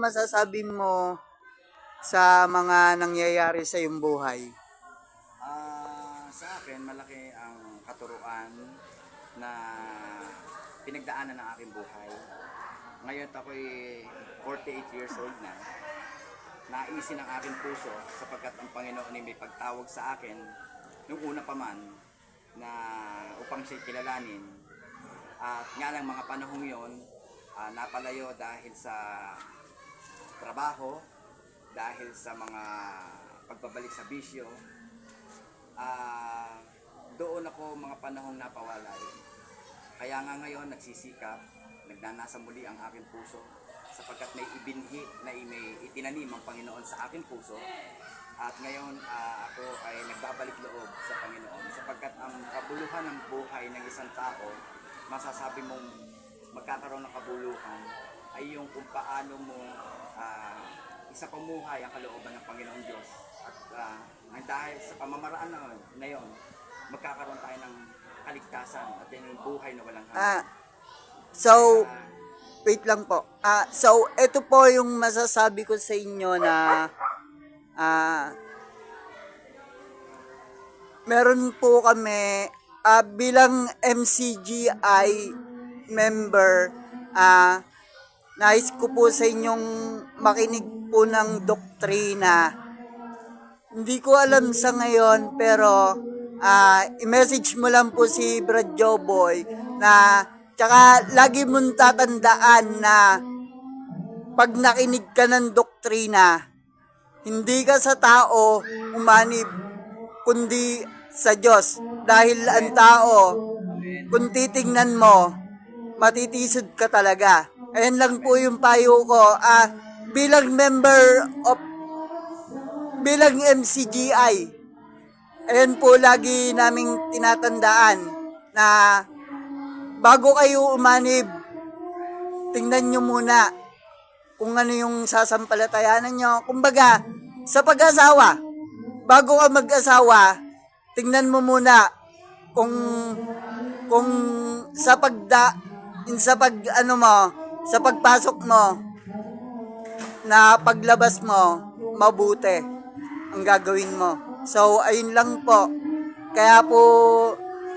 Masasabi mo sa mga nangyayari sa iyong buhay? Sa akin, malaki ang katuruan na pinagdaanan ng aking buhay. Ngayon ako'y 48 years old na. Naisin ang aking puso sapagkat ang Panginoon ay may pagtawag sa akin nung una pa man na upang siya kilalanin. At nga lang mga panahong yon, napalayo dahil sa trabaho, dahil sa mga pagbabalik sa bisyo. Doon ako mga panahong napawalay. Kaya nga ngayon nagsisikap, nagnanasa muli ang aking puso sapagkat may ibinhi na may itinanim ang Panginoon sa aking puso. At ngayon ako ay nagbabalik loob sa Panginoon sapagkat ang kabuluhan ng buhay ng isang tao, masasabi mong magkakaroon ng kabuluhan ay yung kung paano mo isa pamuhay ang kalooban ng Panginoong Diyos. At dahil sa pamamaraan na yon, magkakaroon tayo ng kaligtasan at yan yung buhay na walang hanggan. So, wait lang po. So, ito po yung masasabi ko sa inyo na meron po kami bilang MCGI member, nais ko po sa inyong makinig po ng doktrina. Hindi ko alam sa ngayon, pero i-message mo lang po si Brad Joboy na tsaka lagi mong tatandaan na pag nakinig ka ng doktrina, hindi ka sa tao umanib, kundi sa Diyos. Dahil ang tao, kung titingnan mo, matitisod ka talaga. Ayan lang po yung payo ko. Bilang MCGI, ayan po lagi naming tinatandaan na bago kayo umanib, tingnan nyo muna kung ano yung sasampalatayanan nyo. Kumbaga, sa pag-asawa, bago ka mag-asawa, tingnan mo muna kung sa pagpasok mo na paglabas mo, mabuti ang gagawin mo. So, ayun lang po. Kaya po,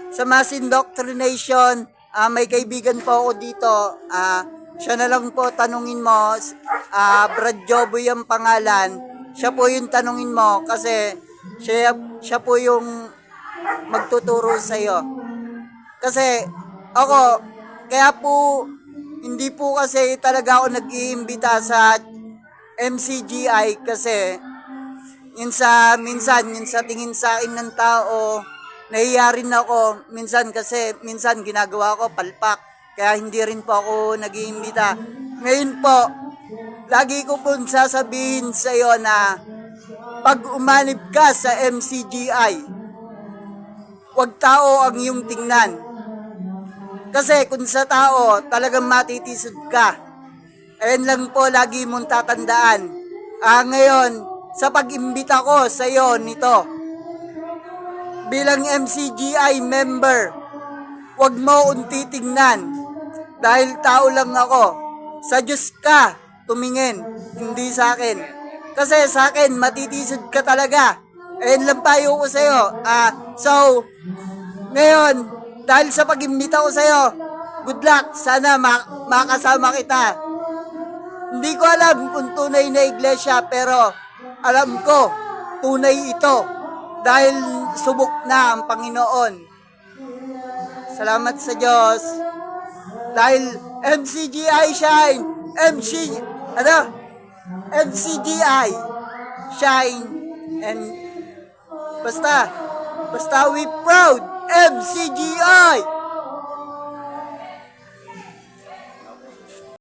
sa mass indoctrination, may kaibigan po ako dito. Siya na lang po tanungin mo. Brad Joboy ang pangalan. Siya po yung tanungin mo kasi siya po yung magtuturo sa iyo. Kasi ako, kaya po hindi po kasi talaga ako nag-iimbita sa MCGI kasi minsan sa tingin sa akin ng tao, nahiya rin ako minsan kasi minsan ginagawa ko palpak, kaya hindi rin po ako nag-iimbita. Ngayon po, lagi ko po sasabihin sa iyo na pag umanib ka sa MCGI, wag tao ang iyong tingnan. Kasi kung sa tao, talagang matitisod ka. Ayan lang po, lagi mong tatandaan. Ngayon, sa pag-imbita ko sa iyo nito, bilang MCGI member, wag mo akong titingnan. Dahil tao lang ako. Sa Diyos ka tumingin, hindi sa akin. Kasi sa akin, matitisod ka talaga. Ayan lang payo ko sa iyo. So, ngayon, dahil sa pag-imbita ko sa iyo, good luck. Sana makasama kita. Hindi ko alam kung tunay na iglesia, pero alam ko, tunay ito. Dahil subok na ang Panginoon. Salamat sa Diyos. Dahil MCGI shine. MCGI shine. And basta we proud. MCGI!